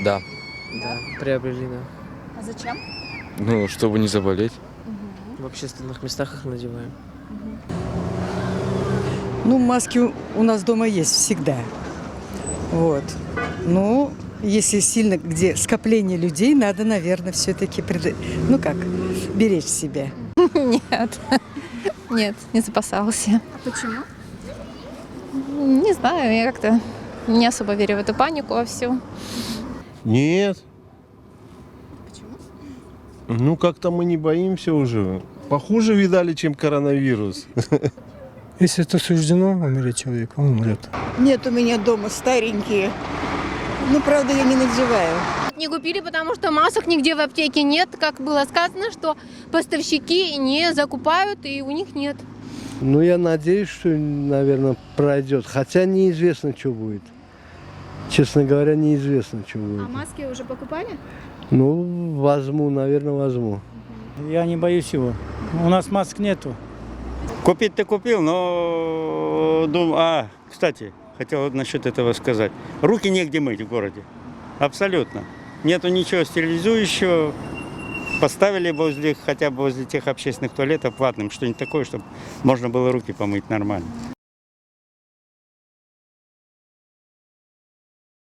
Да. Да, приобрели, да. А зачем? Ну, чтобы не заболеть. В общественных местах их надеваем. Ну, маски у нас дома есть всегда. Вот. Ну, если сильно, где скопление людей, надо, наверное, все-таки, беречь себя. Нет, нет, не запасался. А почему? Не знаю, я как-то не особо верю в эту панику во всю. Нет. Почему? Ну, как-то мы не боимся уже. Похуже видали, чем коронавирус. Если это суждено умереть человеку, он умрет. Нет у меня дома старенькие. Ну, правда, я не надеваю. Не купили, потому что масок нигде в аптеке нет. Как было сказано, что поставщики не закупают, и у них нет. Ну, я надеюсь, что, наверное, пройдет. Хотя неизвестно, что будет. Честно говоря, неизвестно, что будет. А маски уже покупали? Ну, возьму, наверное, возьму. Я не боюсь его. У нас масок нету. Купить-то купил, но думаю, кстати, хотел насчет этого сказать. Руки негде мыть в городе. Абсолютно. Нету ничего стерилизующего. Поставили хотя бы возле тех общественных туалетов платным что-нибудь такое, чтобы можно было руки помыть нормально.